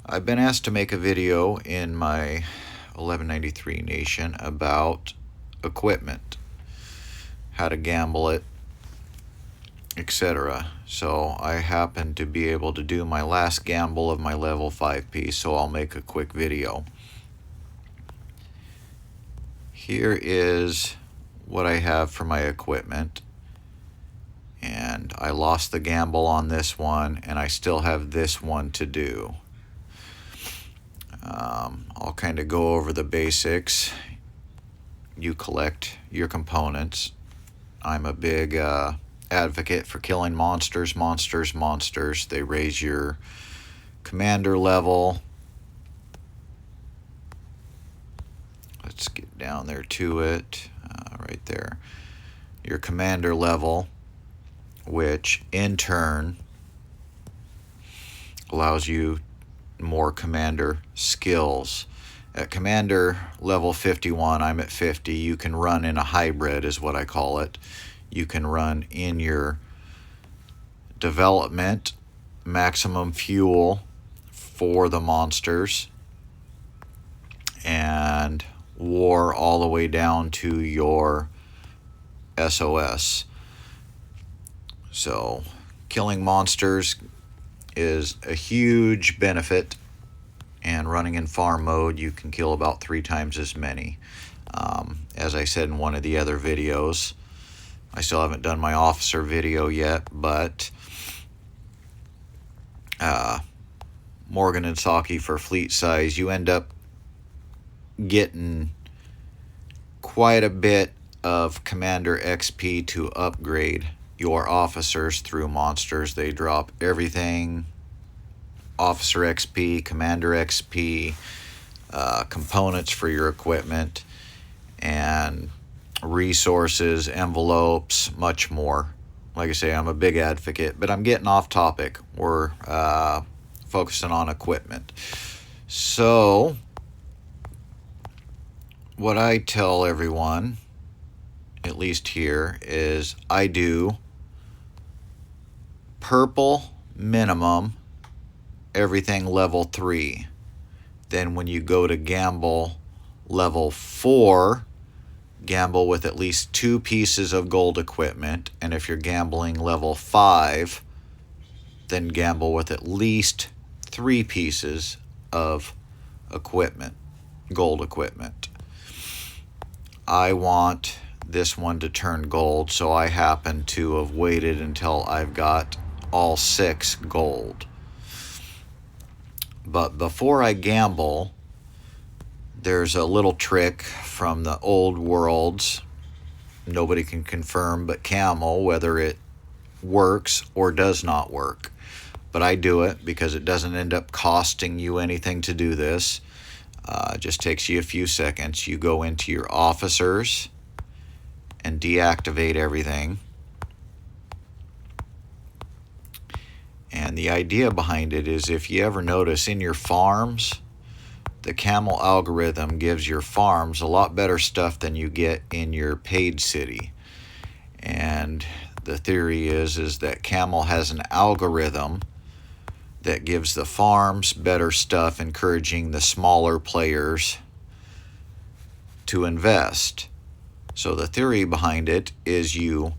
I've been asked to make a video in my 1193 Nation about equipment, how to gamble it, etc. So I happen to be able to do my last gamble of my level 5 piece, so I'll make a quick video. Here is what I have for my equipment, and I lost the gamble on this one, and I still have this one to do. I'll kind of go over the basics. You collect your components. I'm a big advocate for killing monsters. They raise your commander level. Let's get down there to it. Right there. Your commander level, which in turn allows you more commander skills. At commander level 51, I'm at 50. You can run in a hybrid, is what I call it. You can run in your development, maximum fuel for the monsters, and war all the way down to your SOS. So killing monsters is a huge benefit, and running in farm mode you can kill about 3 times as many. As I said in one of the other videos, I still haven't done my officer video yet, but Morgan and Saki for fleet size, you end up getting quite a bit of commander XP to upgrade your officers through monsters. They drop everything: officer XP, commander XP, components for your equipment, and resources, envelopes, much more. Like I say, I'm a big advocate, but I'm getting off topic. We're focusing on equipment. So what I tell everyone, at least here, is I do purple minimum, everything level 3. Then when you go to gamble level 4, gamble with at least 2 pieces of gold equipment. And if you're gambling level 5, then gamble with at least 3 pieces of equipment, gold equipment. I want this one to turn gold, so I happen to have waited until I've got all 6 gold. But before I gamble, there's a little trick from the old worlds. Nobody can confirm but Camel whether it works or does not work. But I do it because it doesn't end up costing you anything to do this. It just takes you a few seconds. You go into your officers and deactivate everything. And the idea behind it is, if you ever notice in your farms, the Camel algorithm gives your farms a lot better stuff than you get in your paid city. And the theory is that Camel has an algorithm that gives the farms better stuff, encouraging the smaller players to invest. So the theory behind it is you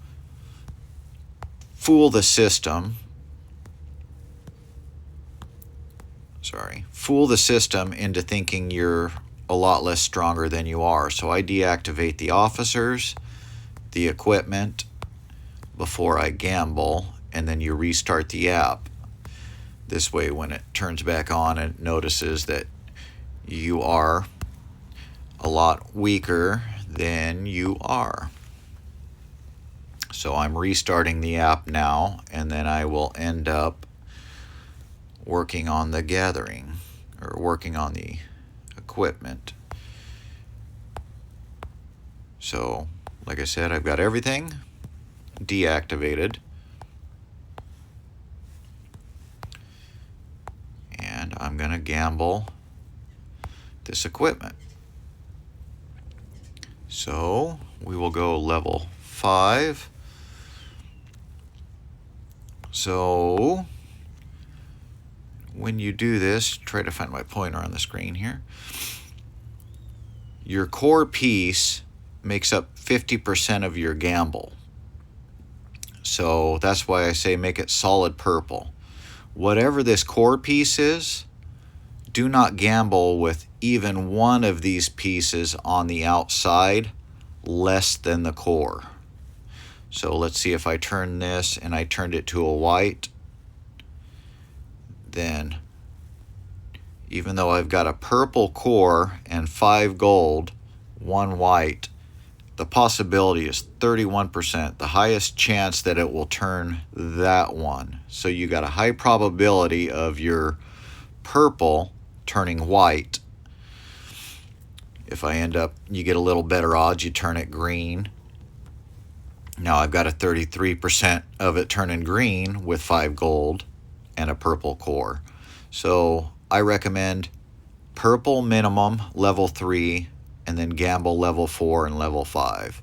fool the system into thinking you're a lot less stronger than you are. So I deactivate the officers, the equipment before I gamble, and then you restart the app. This way, when it turns back on, it notices that you are a lot weaker than you are. So I'm restarting the app now, and then I will end up working on the gathering, or working on the equipment. So, like I said, I've got everything deactivated. And I'm going to gamble this equipment. So we will go level 5. So when you do this, try to find my pointer on the screen here. Your core piece makes up 50% of your gamble. So that's why I say make it solid purple. Whatever this core piece is, do not gamble with even one of these pieces on the outside less than the core. So let's see if I turn this and I turned it to a white. Then, even though I've got a purple core and 5 gold, 1 white, the possibility is 31%, the highest chance that it will turn that one. So you got a high probability of your purple turning white. If I end up, you get a little better odds, you turn it green. Now I've got a 33% of it turning green with 5 gold and a purple core. So I recommend purple minimum level 3 and then gamble level 4 and level 5.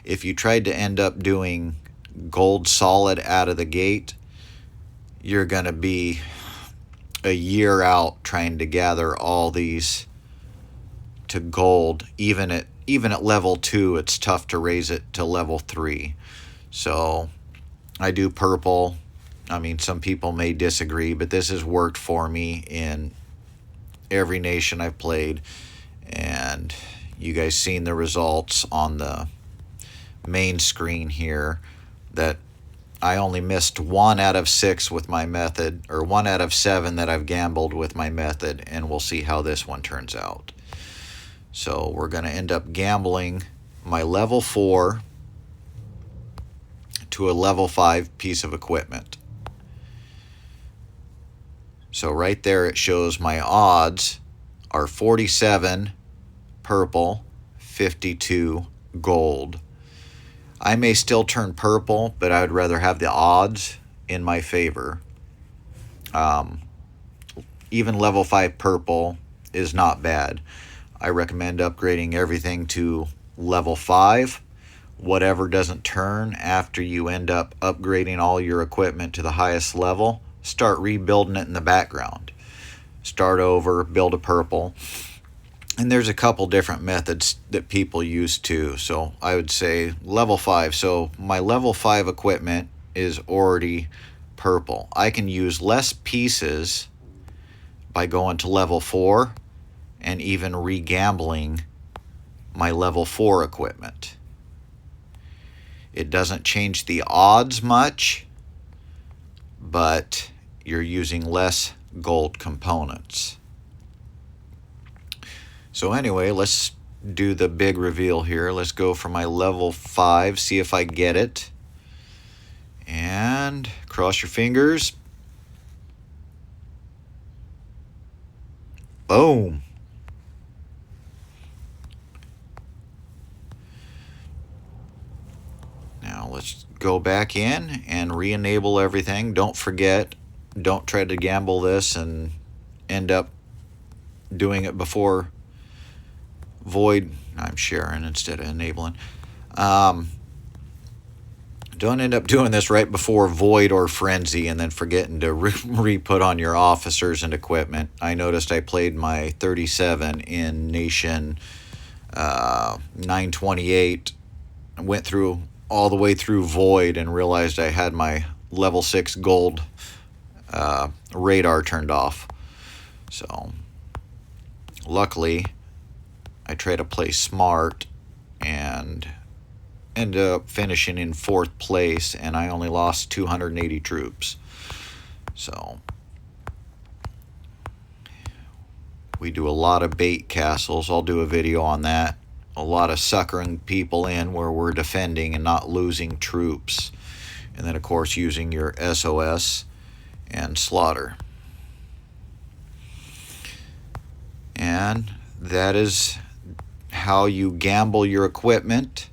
If you tried to end up doing gold solid out of the gate, you're going to be a year out trying to gather all these to gold. Even at level 2, it's tough to raise it to level 3. So I do purple. I mean, some people may disagree, but this has worked for me in every nation I've played, and you guys seen the results on the main screen here that I only missed 1 out of 6 with my method, or 1 out of 7 that I've gambled with my method, and we'll see how this one turns out. So we're going to end up gambling my level 4 to a level 5 piece of equipment. So right there it shows my odds are 47 purple, 52 gold. I may still turn purple, but I would rather have the odds in my favor. Even level 5 purple is not bad. I recommend upgrading everything to level 5. Whatever doesn't turn after you end up upgrading all your equipment to the highest level, start rebuilding it in the background. Start over, build a purple. And there's a couple different methods that people use too. So I would say level 5. So my level 5 equipment is already purple. I can use less pieces by going to level 4 and even re-gambling my level 4 equipment. It doesn't change the odds much, but you're using less gold components. So anyway, let's do the big reveal here. Let's go for my level 5, see if I get it. And cross your fingers. Boom. Now let's go back in and re-enable everything. Don't forget, don't try to gamble this and end up doing it before void. I'm sharing instead of enabling. Don't end up doing this right before void or frenzy and then forgetting to re-put on your officers and equipment. I noticed I played my 37 in nation 928, went through all the way through void and realized I had my level 6 gold radar turned off. So luckily I try to play smart and ended up finishing in 4th place, and I only lost 280 troops. So we do a lot of bait castles. I'll do a video on that. A lot of suckering people in where we're defending and not losing troops. And then of course using your SOS and slaughter. And that is how you gamble your equipment.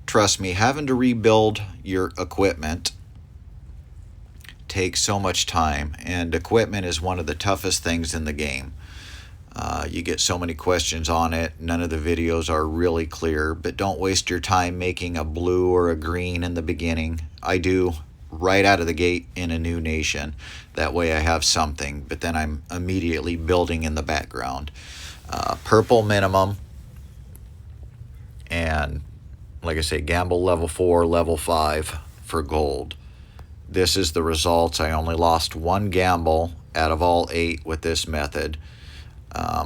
Trust me, having to rebuild your equipment takes so much time, and equipment is one of the toughest things in the game. You get so many questions on it. None of the videos are really clear, but don't waste your time making a blue or a green in the beginning. I do right out of the gate in a new nation. That way I have something, but then I'm immediately building in the background. Purple minimum, and like I say, gamble level 4, level 5 for gold. This is the results. I only lost 1 gamble out of all 8 with this method.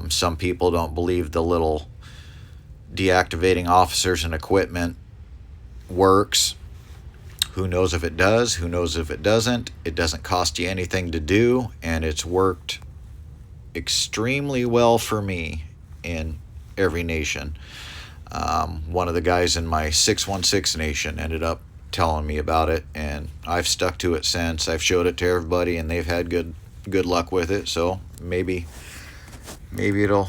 Some people don't believe the little deactivating officers and equipment works. Who knows if it does? Who knows if it doesn't? It doesn't cost you anything to do, and it's worked extremely well for me in every nation. One of the guys in my 616 nation ended up telling me about it, and I've stuck to it since. I've showed it to everybody, and they've had good luck with it. So maybe it'll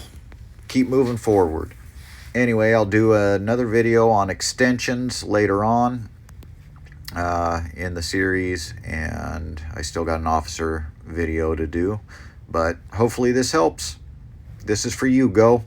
keep moving forward. Anyway, I'll do another video on extensions later on in the series, and I still got an officer video to do, but hopefully this helps. This is for you. Go.